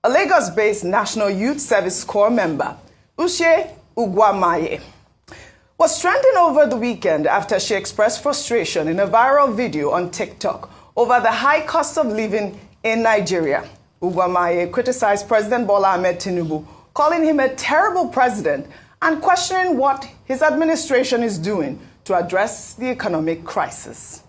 A Lagos-based National Youth Service Corps member, Uche Ugwamaye, was trending over the weekend after she expressed frustration in a viral video on TikTok over the high cost of living in Nigeria. Ugwamaye criticized President Bola Ahmed Tinubu, calling him a terrible president and questioning what his administration is doing to address the economic crisis.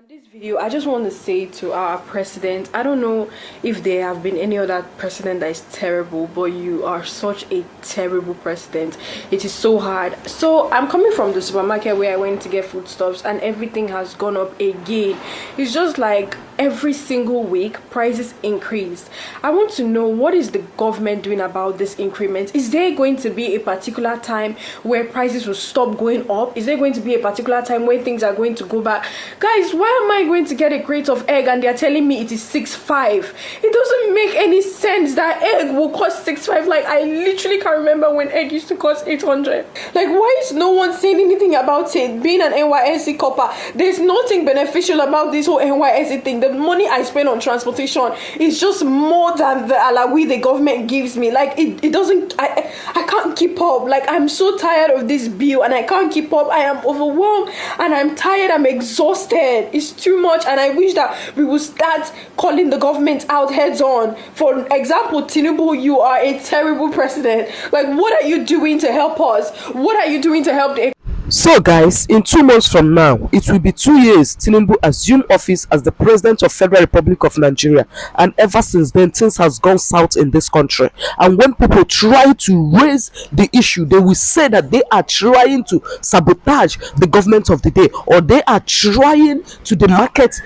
This video, I just want to say to our president, I don't know if there have been any other president that is terrible, but you are such a terrible president. It is so hard. So I'm coming from the supermarket where I went to get foodstuffs and everything has gone up again. It's just like every single week prices increase. I want to know, what is the government doing about this increment? Is there going to be a particular time where prices will stop going up? Is there going to be a particular time where things are going to go back? Guys, why am I going to get a crate of egg and they're telling me it is 6.5? It doesn't make any sense that egg will cost 6.5. Like, I literally can't remember when egg used to cost 800. Like, why is no one saying anything about it? Being an NYSC copper, there's nothing beneficial about this whole NYSC thing. The money I spend on transportation is just more than the alawi the government gives me. Like, it doesn't, I can't keep up. Like, I'm so tired of this bill and I can't keep up. I am overwhelmed and I'm tired. I'm exhausted. It's too much, and I wish that we will start calling the government out heads on. For example, Tinubu, you are a terrible president. Like, what are you doing to help us? What are you doing to help the... So guys, in 2 months from now, it will be 2 years Tinubu assumed office as the President of Federal Republic of Nigeria, and ever since then things has gone south in this country. And when people try to raise the issue, they will say that they are trying to sabotage the government of the day, or they are trying to demarket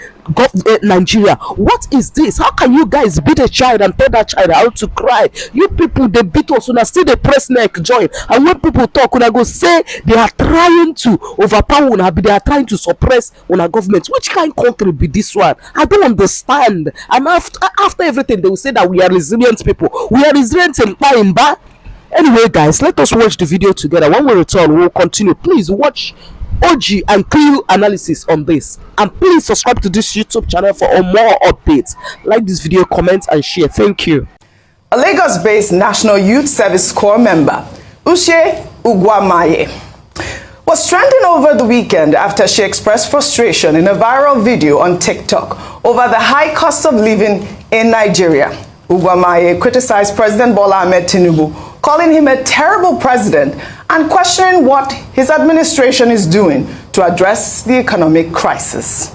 Nigeria. What is this? How can you guys beat a child and tell that child how to cry? You people, they beat us and still they press neck join. And when people talk, when I go say they are trying to overpower, they are trying to suppress on our government. Which kind of country be this one? I don't understand. And after everything, they will say that we are resilient people. We are resilient in Paimba. Anyway, guys, let us watch the video together. When we return, we'll continue. Please watch OG and clear analysis on this, and please subscribe to this YouTube channel for more updates. Like this video, comment and share. Thank you. A Lagos-based National Youth Service Corps member, Uche Ugwamaye, was trending over the weekend after she expressed frustration in a viral video on TikTok over the high cost of living in Nigeria. Ugwamaye criticized President Bola Ahmed Tinubu, calling him a terrible president and questioning what his administration is doing to address the economic crisis.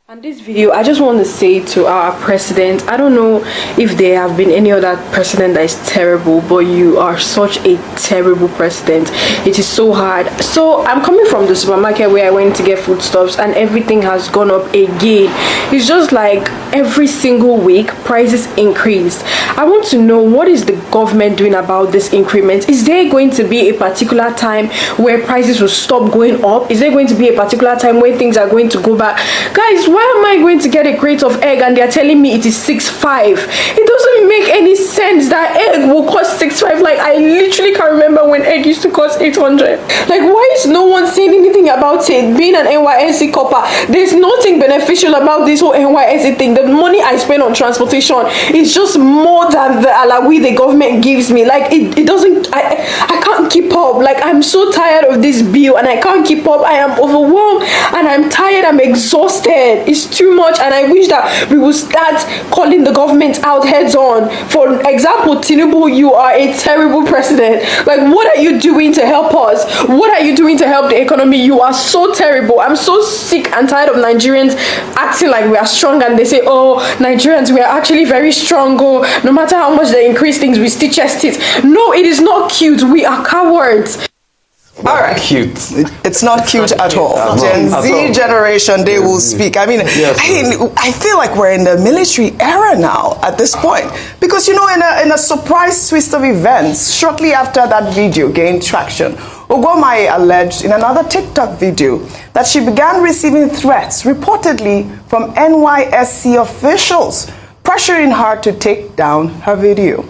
And this video, I just want to say to our president, I don't know if there have been any other president that is terrible, but you are such a terrible president. It is so hard. So I'm coming from the supermarket where I went to get foodstuffs and everything has gone up again. It's just like every single week prices increase. I want to know, what is the government doing about this increment? Is there going to be a particular time where prices will stop going up? Is there going to be a particular time where things are going to go back? Guys, why am I going to get a crate of egg and they're telling me it is 6.5? It doesn't make any sense that egg will cost 6.5. Like, I literally can't remember when egg used to cost 800. Like, why is no one saying anything about it? Being an NYSC copper, there's nothing beneficial about this whole NYSC thing. The money I spend on transportation is just more than the alawi the government gives me. Like, it doesn't, I can't keep up. Like, I'm so tired of this bill and I can't keep up. I am overwhelmed and I'm tired. I'm exhausted. It's too much, and I wish that we will start calling the government out heads on. For example, Tinubu, you are a terrible president. Like, what are you doing to help us? What are you doing to help the economy? You are so terrible. I'm so sick and tired of Nigerians acting like we are strong, and they say, oh, Nigerians, we are actually very strong. Oh, no matter how much they increase things, we still chest it. No, it is not cute. We are cowards. All right, cute. It's not cute at all. Gen Z generation, they will speak. I mean, I feel like we're in the military era now at this point, because, you know, in a surprise twist of events, shortly after that video gained traction, Ugwamaye alleged in another TikTok video that she began receiving threats, reportedly from NYSC officials, pressuring her to take down her video.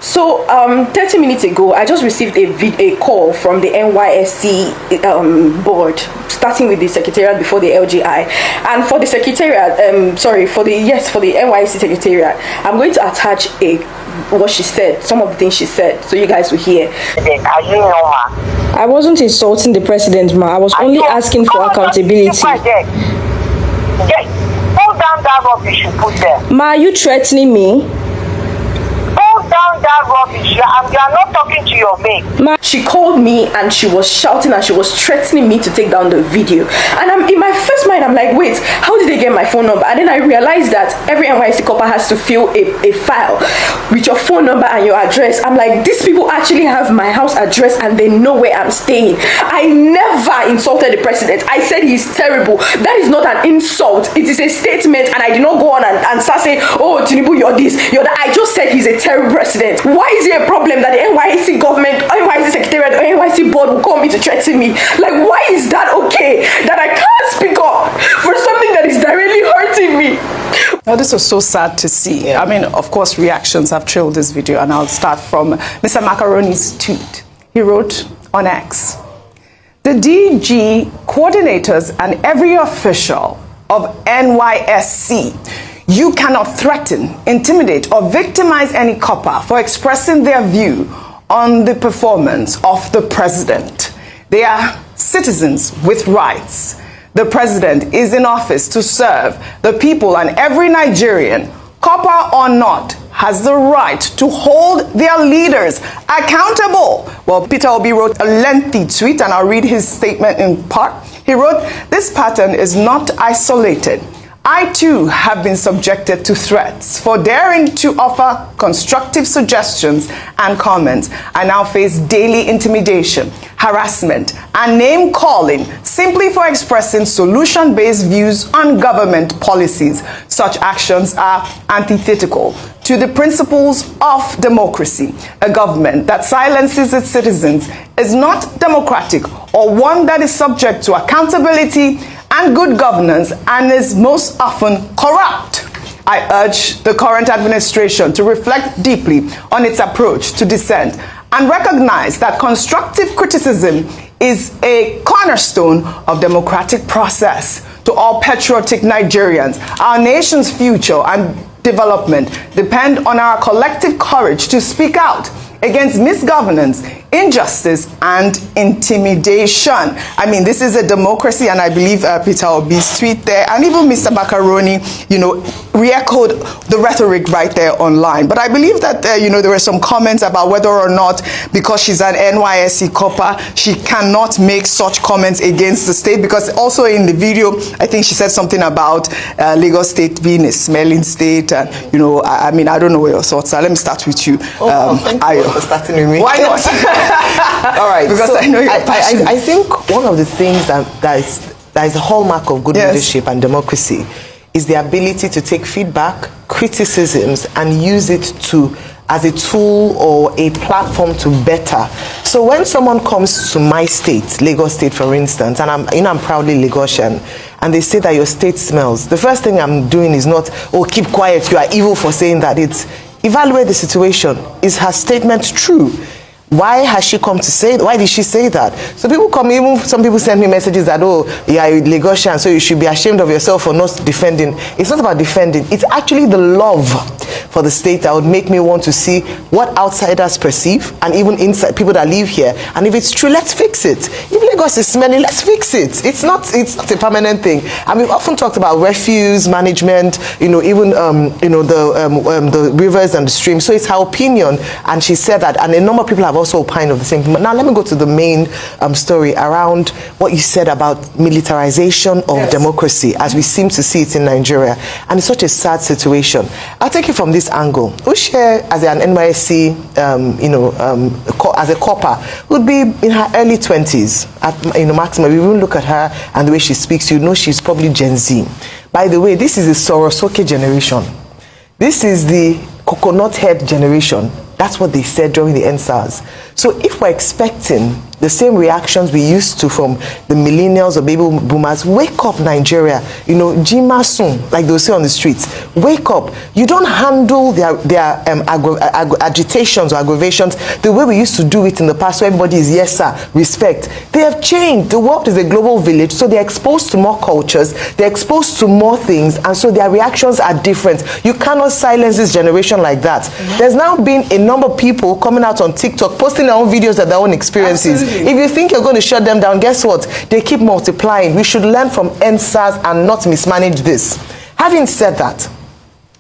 So 30 minutes ago, I just received a call from the NYSC board, starting with the secretariat before the LGI, and for the secretariat, for the NYSC secretariat, I'm going to attach what she said, some of the things she said, so you guys will hear. Are you normal? I wasn't insulting the president, ma. I was only asking for accountability. Hold down that rubbish you put there. Ma, are you threatening me? Hold down that rubbish. You are not talking to your mate. She called me and she was shouting and she was threatening me to take down the video. And in my first mind, I'm like, wait, how did they get my phone number? And then I realized that every NYC copper has to fill a file with your phone number and your address. I'm like, these people actually have my house address and they know where I'm staying. I never insulted the president. I said he's terrible. That is not an insult. It is a statement, and I did not go on and start saying, oh, Tinubu, you're this, you're that. I just said he's a terrible president. Why is it a problem that the NYC government, NYC secretariat, or NYC board will call me to threaten me? Like, why is that okay? That I can't speak up for something that is directly hurting me? Now, this was so sad to see. I mean, of course, reactions have trailed this video, and I'll start from Mr. Macaroni's tweet. He wrote on X, "The DG coordinators and every official of NYSC, you cannot threaten, intimidate, or victimize any copper for expressing their view on the performance of the president. They are citizens with rights. The president is in office to serve the people, and every Nigerian, copper or not, has the right to hold their leaders accountable." Well, Peter Obi wrote a lengthy tweet, and I'll read his statement in part. He wrote, "This pattern is not isolated. I too have been subjected to threats for daring to offer constructive suggestions and comments. I now face daily intimidation, harassment, and name-calling simply for expressing solution-based views on government policies. Such actions are antithetical to the principles of democracy. A government that silences its citizens is not democratic, or one that is subject to accountability and good governance, and is most often corrupt. I urge the current administration to reflect deeply on its approach to dissent and recognize that constructive criticism is a cornerstone of democratic process. To all patriotic Nigerians, our nation's future and development depend on our collective courage to speak out against misgovernance, injustice, and intimidation. I mean, this is a democracy, and I believe Peter Obi's tweet there, and even Mr. Macaroni, re-echoed the rhetoric right there online. But I believe that, there were some comments about whether or not, because she's an NYSC copper, she cannot make such comments against the state, because also in the video, I think she said something about Lagos State being a smelling state, and, I mean, I don't know where your thoughts are. Let me start with you. Thank you for starting with me. Why not? All right. Because so I know you're passionate. I think one of the things that is a hallmark of good leadership and democracy is the ability to take feedback, criticisms, and use it as a tool or a platform to better. So when someone comes to my state, Lagos State, for instance, and I'm proudly Lagosian, and they say that your state smells, the first thing I'm doing is not, oh, keep quiet, you are evil for saying that. It's evaluate the situation. Is her statement true? Why has she come to say, why did she say that? So people come, even some people send me messages that, oh, you are Lagosian, so you should be ashamed of yourself for not defending. It's not about defending. It's actually the love for the state that would make me want to see what outsiders perceive, and even inside people that live here. And if it's true, let's fix it. If Lagos is smelling, let's fix it. It's not a permanent thing. And we've often talked about refuse management, even the rivers and the streams. So it's her opinion, and she said that, and a number of people have also opined of the same thing. But now let me go to the main story around what you said about militarization of democracy, as we seem to see it in Nigeria. And it's such a sad situation. I'll take it from this angle. Ushe, as an NYSC, as a copper, would be in her early 20s, at maximum. If you even look at her and the way she speaks, she's probably Gen Z. By the way, this is the Sorosoke generation. This is the coconut head generation. That's what they said during the NSAS. So if we're expecting the same reactions we used to from the millennials or baby boomers. Wake up, Nigeria. You know, Jima soon, like they'll say on the streets. Wake up. You don't handle their agitations or aggravations the way we used to do it in the past, where everybody is yes sir, respect. They have changed. The world is a global village, so they're exposed to more cultures, they're exposed to more things, and so their reactions are different. You cannot silence this generation like that. There's now been a number of people coming out on TikTok posting their own videos of their own experiences. Absolutely. If you think you're going to shut them down, guess what? They keep multiplying. We should learn from NSAS and not mismanage this. Having said that,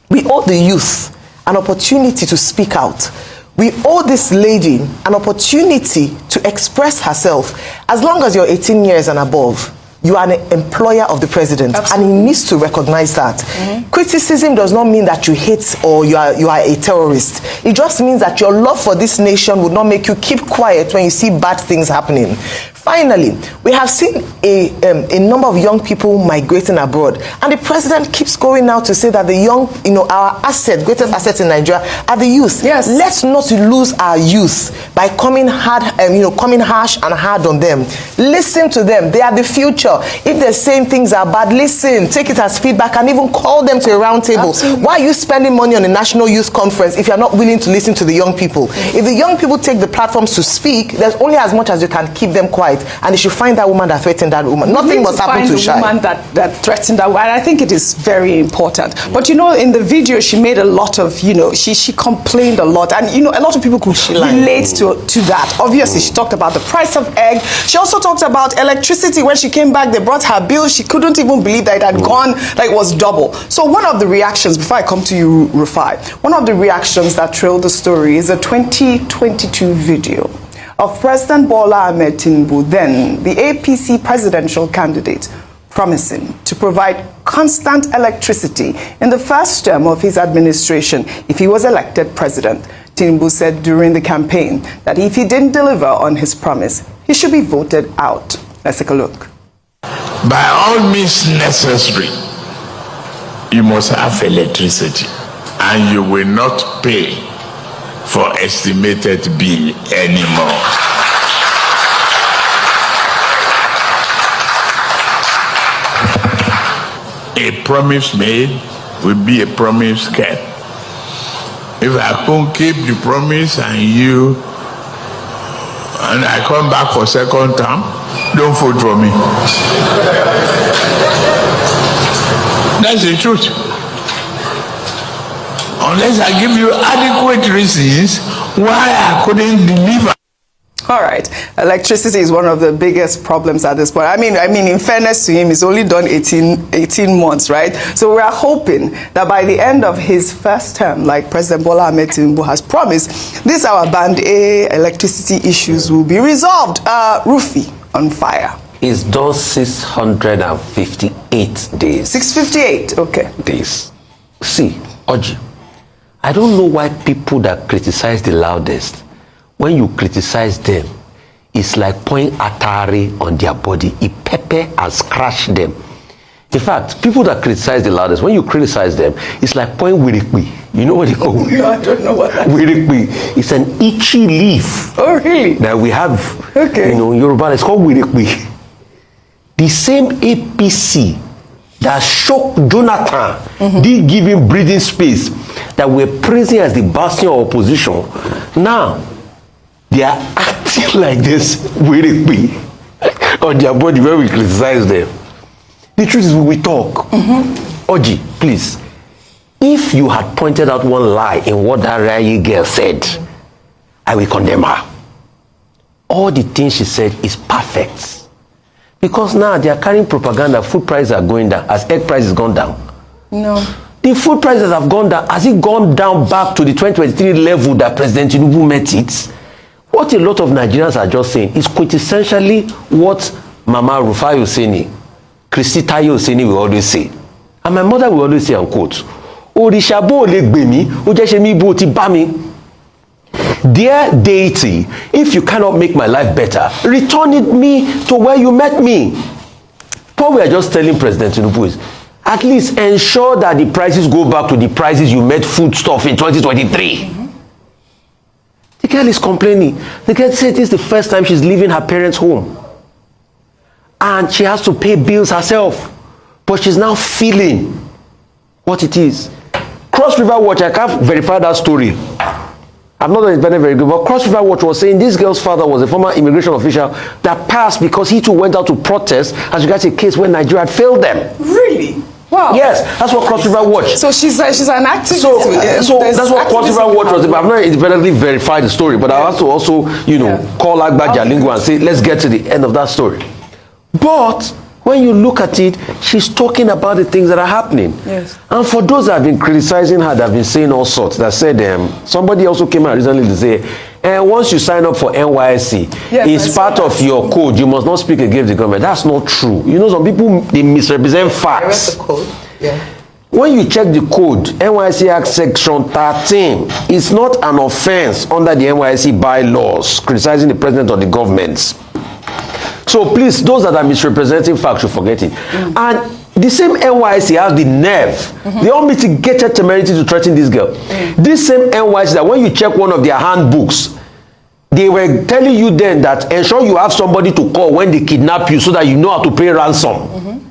we owe the youth an opportunity to speak out. We owe this lady an opportunity to express herself. As long as you're 18 years and above, you are an employer of the president. Absolutely. And he needs to recognize that. Criticism does not mean that you hate or you are a terrorist. It just means that your love for this nation would not make you keep quiet when you see bad things happening. Finally, we have seen a number of young people migrating abroad, and the president keeps going out to say that the young, our asset, greatest asset in Nigeria are the youth. Yes. Let's not lose our youth by coming hard, coming harsh and hard on them. Listen to them. They are the future. If they're saying things are bad, listen, take it as feedback, and even call them to a round table. Absolutely. Why are you spending money on a national youth conference if you're not willing to listen to the young people? If the young people take the platforms to speak, there's only as much as you can keep them quiet. And they should find that woman that threatened that woman. Nothing must happen to Shai. Woman that threatened that woman. I think it is very important. But in the video, she made a lot of, she complained a lot, and a lot of people could relate to that. Obviously, she talked about the price of egg. She also talked about electricity. When she came back, they brought her bill. She couldn't even believe that it had gone, like it was double. So one of the reactions, before I come to you, Rufai, one of the reactions that trailed the story is a 2022 video of President Bola Ahmed Tinubu, then the APC presidential candidate, promising to provide constant electricity in the first term of his administration if he was elected president. Tinubu said during the campaign that if he didn't deliver on his promise, he should be voted out. Let's take a look. By all means necessary, you must have electricity, and you will not pay for estimated bill anymore. A promise made will be a promise kept. If I can't keep the promise and I come back for second term, don't vote for me. That's the truth. Unless I give you adequate reasons why I couldn't deliver. All right. Electricity is one of the biggest problems at this point. I mean, in fairness to him, he's only done 18 months, right? So we are hoping that by the end of his first term, like President Bola Ahmed Tinubu has promised, this our Band A electricity issues will be resolved. Rufi on fire. It's done 658 days. 658, okay. Days. See, Oji, I don't know why people that criticize the loudest, when you criticize them, it's like pouring atari on their body. It pepper and scratch them. In fact, people that criticize the loudest, when you criticize them, it's like pouring wirikwi. You know what they call it? No, I don't know what that is. Wirikwi. It's an itchy leaf. Oh, really? That we have, okay. In Yoruba, it's called wirikwi. The same APC that shocked Jonathan, did give him breathing space, that we're praising as the bastion of opposition. Now, they are acting like this wirikwi on their body when we criticize them. The truth is, we talk. Oji, please, if you had pointed out one lie in what that Rayi girl said, I will condemn her. All the things she said is perfect. Because now they are carrying propaganda, food prices are going down, as egg prices gone down. No. The food prices have gone down. Has it gone down back to the 2023 level that President Tinubu met it? What a lot of Nigerians are just saying is quintessentially what Mama Rufai Oseni, Christy Tayo Oseni will always say. And my mother will always say, unquote, Orishabo le gbe mi, o je se mi bo ti ba mi. Dear deity, if you cannot make my life better, return it me to where you met me. What we are just telling President Tinubu is, at least ensure that the prices go back to the prices you met food stuff in 2023. The girl is complaining. The girl said this is the first time she's leaving her parents' home. And she has to pay bills herself. But she's now feeling what it is. Cross River Watch, I can't verify that story. I've not done it very good, but Cross River Watch was saying this girl's father was a former immigration official that passed because he too went out to protest as regards a case where Nigeria had failed them. Really? Wow. Yes, that's what Cross River Watch. So she's an activist. So that's what Cross River Watch was about. I've not independently verified the story, but I have to also, call Agba Jalingo and say, let's get to the end of that story. But when you look at it, she's talking about the things that are happening. Yes. And for those that have been criticizing her, that have been saying all sorts, that said, somebody also came out recently to say, once you sign up for NYSC, it's part of your code. You must not speak against the government. That's not true. Some people, they misrepresent facts. The code. Yeah. When you check the code, NYSC Act Section 13, it's not an offense under the NYSC bylaws criticizing the president or the government. So please, those that are misrepresenting facts should forget it. And the same NYSC has the nerve. They all meet to get her temerity to threaten this girl. This same NYSC, that when you check one of their handbooks, they were telling you then that ensure you have somebody to call when they kidnap you so that you know how to pay ransom.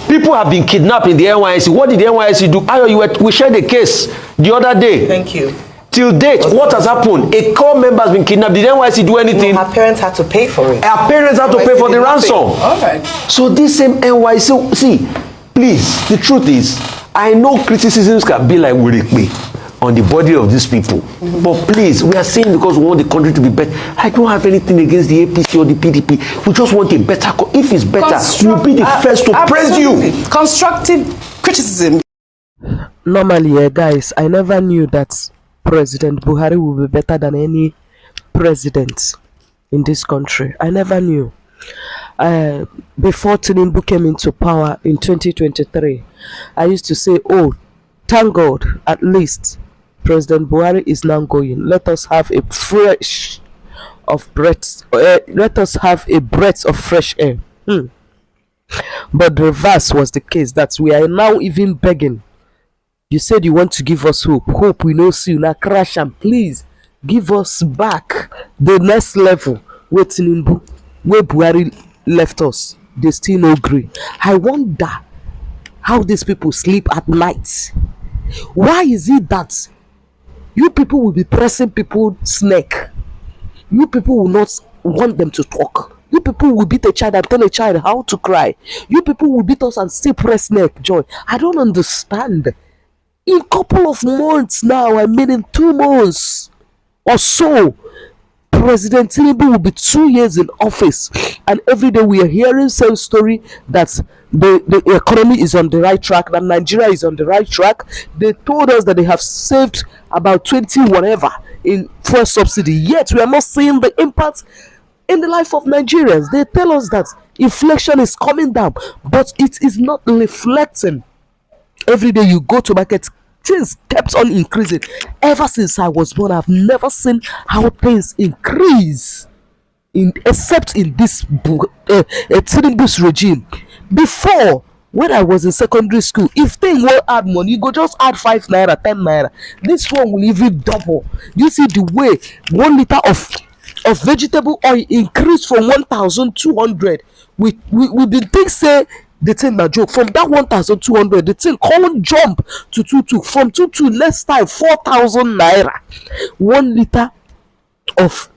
People have been kidnapped in the NYSC. What did the NYSC do? We shared a case the other day. Thank you. Till date, what has happened? A core member has been kidnapped. Did NYSC do anything? No, her parents had to pay for it. Her parents had to pay for the ransom. All right. So this same NYSC, see, please, the truth is, I know criticisms can be like Wurikwe on the body of these people. But please, we are saying because we want the country to be better. I don't have anything against the APC or the PDP. We just want a better, if it's better, we'll be the first to praise you. Constructive criticism. Normally, guys, I never knew that President Buhari will be better than any president in this country. I never knew. Before Tinubu came into power in 2023, I used to say, oh, thank God, at least President Buhari is now going. Let us have a fresh of breath. Let us have a breath of fresh air. But the reverse was the case, that we are now even begging. You said you want to give us hope. Hope we know see you now crash, and please give us back the next level where Tinubu, where Buhari left us. They still no agree. I wonder how these people sleep at night. Why is it that you people will be pressing people's neck? You people will not want them to talk. You people will beat a child and tell a child how to cry. You people will beat us and still press neck, Joy. I don't understand. In a couple of months now, I mean in 2 months or so, President Tinubu will be 2 years in office, and every day we are hearing same story that the economy is on the right track, that Nigeria is on the right track. They told us that they have saved about 20 whatever in fuel subsidy, yet we are not seeing the impact in the life of Nigerians. They tell us that inflation is coming down, but it is not reflecting. Every day you go to market, things kept on increasing. Ever since I was born, I've never seen how things increase, except in this Tinubu's regime. Before, when I was in secondary school, if thing will add money, you go just add 5 naira, 10 naira. This one will even double. You see the way 1 liter of vegetable oil increased from 1,200. We been think say the thing na joke. From that 1,200, the thing can't jump to 22. From 22, next time 4,000 naira. 1 liter of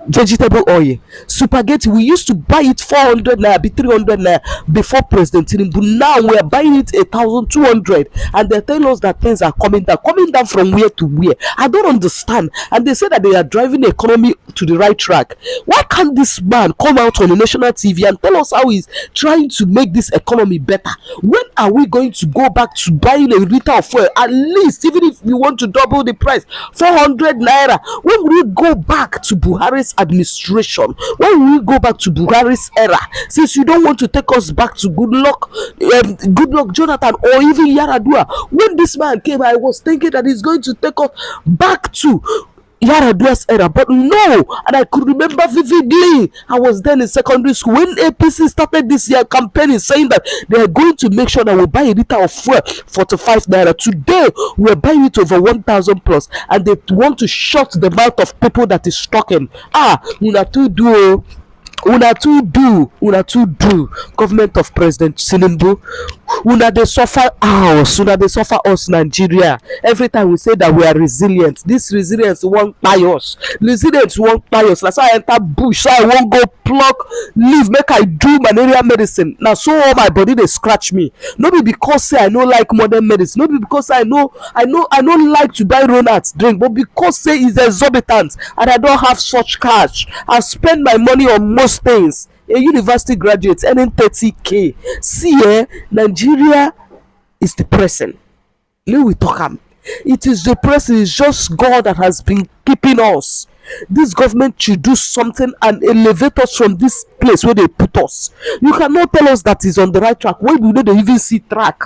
vegetable oil. Spaghetti, we used to buy it 400 naira, be 300 naira before President Tinubu. Now we are buying it 1,200, and they tell us that things are coming down from where to where. I don't understand. And they say that they are driving the economy to the right track. Why can't this man come out on a national TV and tell us how he's trying to make this economy better? When are we going to go back to buying a liter of oil? At least, even if we want to double the price, 400 naira. When will we go back to Buhari's administration? When will we go back to Buhari's era? Since you don't want to take us back to Goodluck Jonathan or even Yaradua. When this man came, I was thinking that he's going to take us back to Yaradua's era, but no. And I could remember vividly, I was then in secondary school when APC started this year campaigning saying that they are going to make sure that we buy a liter of fuel 45 naira. Today we're buying it over 1,000 plus, and they want to shut the mouth of people that is talking. Una to do. Una too do government of President Tinubu. Una dey suffer us Nigeria. Every time we say that we are resilient, this resilience won't buy us. That's why I enter bush, so I won't go pluck leaf make I do malaria medicine. Now so all my body dey scratch me, no be because say I no like modern medicine, no be because I no like to buy Ronald's drink, but because say it's exorbitant and I don't have such cash. I spend my money on most things. A university graduate earning 30k. See, Nigeria is depressing. Let we talk am. It is depressing. It's just God that has been keeping us. This government should do something and elevate us from this place where they put us. You cannot tell us that is on the right track when we don't even see track.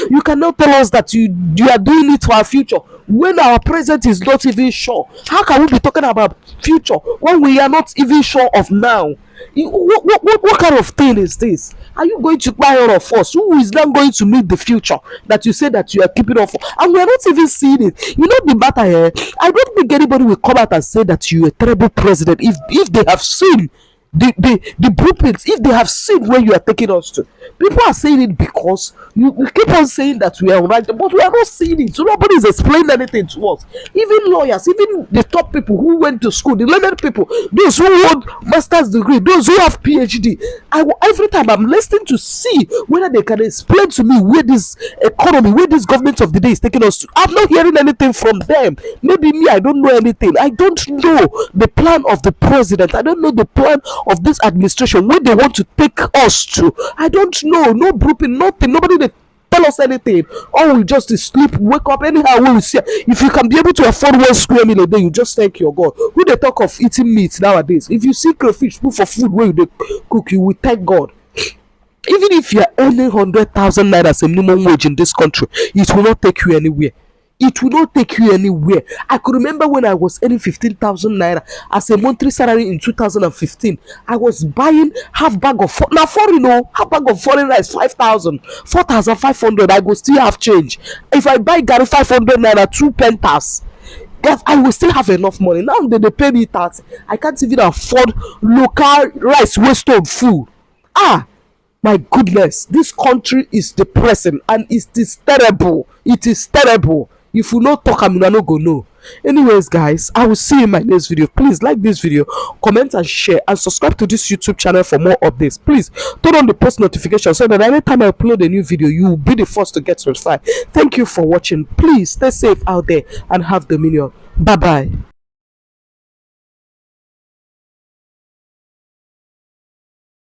You cannot tell us that you are doing it for our future when our present is not even sure. How can we be talking about future when we are not even sure of now? What kind of thing is this? Are you going to buy all of us? Who is not going to meet the future that you say that you are keeping off? And we are not even seeing it. You know the matter here. I don't think anybody will come out and say that you are a terrible president if they have seen the blueprints, if they have seen where you are taking us to. People are saying it because you keep on saying that we are right, but we are not seeing it. So nobody is explaining anything to us. Even lawyers, even the top people who went to school, the learned people, those who hold master's degree, those who have PhD. Every time I'm listening to see whether they can explain to me where this economy, where this government of the day is taking us to. I'm not hearing anything from them. Maybe me, I don't know anything. I don't know the plan of the president. I don't know the plan of this administration, where they want to take us to. I don't know. No blueprint, nothing. Nobody they tell us anything. All we just is sleep, wake up anyhow. We will see. If you can be able to afford 1 square meal a day, you just thank your God. Who they talk of eating meat nowadays? If you see crayfish put for food where they cook, you will thank God. Even if you are earning 100,000 naira as a minimum wage in this country, it will not take you anywhere. It will not take you anywhere. I could remember when I was earning 15,000 naira as a monthly salary in 2015. I was buying half bag of half bag of foreign rice 5,000, 4,500. I go still have change. If I buy gari 500 naira 2 pentas, I will still have enough money. Now they pay me tax. I can't even afford local rice waste of food. My goodness, this country is depressing and it is terrible. It is terrible. If you not talk, I'm not go know. Anyways, guys, I will see you in my next video. Please like this video, comment and share, and subscribe to this YouTube channel for more updates. Please turn on the post notification so that anytime I upload a new video, you will be the first to get notified. Thank you for watching. Please stay safe out there and have dominion. Bye bye.